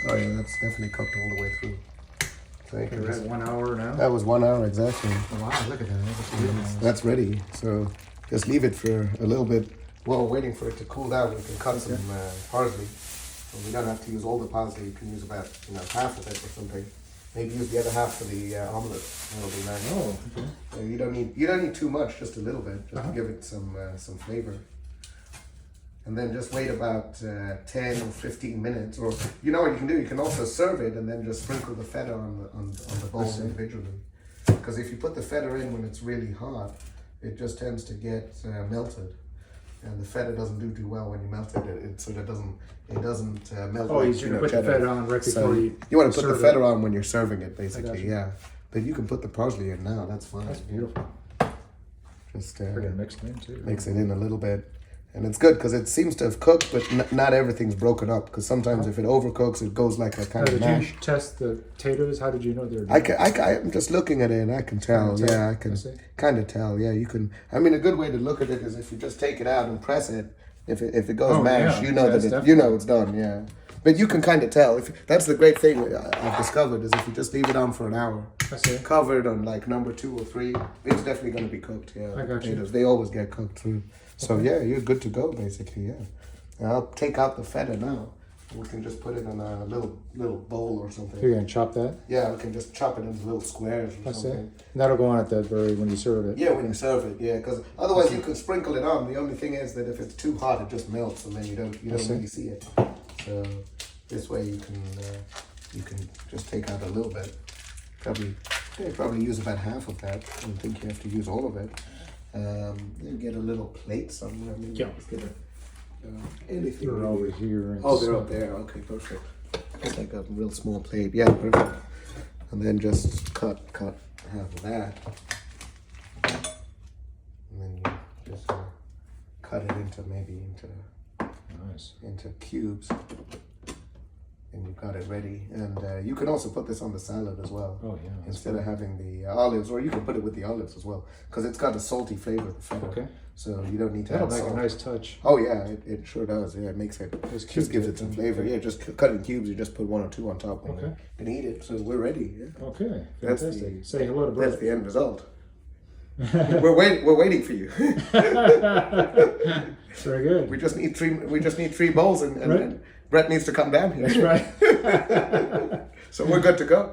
Oh yeah, that's definitely cooked all the way through. So you can We're just, at 1 hour now. that was 1 hour exactly. Oh, wow, look at that. That's ready. So just leave it for a little bit. While waiting for it to cool down, you can cut some parsley. So you don't have to use all the parsley. You can use about half of it or something. Maybe use the other half for the omelette. That'll be nice. Oh, okay. You don't need too much. Just a little bit, just to give it some flavor. And then just wait about 10 or 15 minutes. Or you know what you can do? You can also serve it and then just sprinkle the feta on the bowl individually. Because if you put the feta in when it's really hot, it just tends to get melted. And the feta doesn't do too well when you melt it. It sort of doesn't melt. Oh, you're gonna put the feta on right before you want to put the feta on when you're serving it, basically. Yeah, but you can put the parsley in now. That's fine. That's beautiful. Just We're gonna mix it in too. Mix it in a little bit, and it's good because it seems to have cooked, but not everything's broken up. Because sometimes if it overcooks, it goes like a kind of mash. Did you test the potatoes? How did you know they're? I'm just looking at it and I can tell. Yeah, I can kind of tell. Yeah, you can. I mean, a good way to look at it is if you just take it out and press it. If it goes mash, you know that it's done. Yeah, but you can kind of tell. That's the great thing I've discovered is if you just leave it on for an hour, covered on like number 2 or 3, it's definitely going to be cooked. Yeah, I got potatoes, they always get cooked through. So yeah, you're good to go basically. Yeah, and I'll take out the feta now. We can just put it in a little bowl or something. You're gonna chop that? Yeah, we can just chop it into little squares or something. And that'll go on at that when you serve it. Yeah, when you serve it. Yeah, because otherwise you could sprinkle it on. The only thing is that if it's too hot, it just melts, and then you don't really see it. So this way you can just take out a little bit. Probably use about half of that. I don't think you have to use all of it. Then get a little plate somewhere. Maybe just get anything. They're over here. Oh, they're up there. Okay, perfect. Just like a real small plate. Yeah, perfect. And then just cut half of that. And then you just cut it into into cubes. And you've got it ready. And you can also put this on the salad as well. Oh yeah. Instead of having the olives, or you can put it with the olives as well, because it's got a salty flavor. The feta. Okay. So you don't need to. That'll make a nice touch. Oh yeah, it sure does. Yeah, it makes it. Just gives it some flavor. Yeah, just cut in cubes. You just put 1 or 2 on top and eat it. So we're ready. Yeah. Okay. Fantastic. Say hello to Brett. That's the end result. We're waiting for you. Very good. We just need 3 bowls and Brett needs to come down here. That's right. So we're good to go.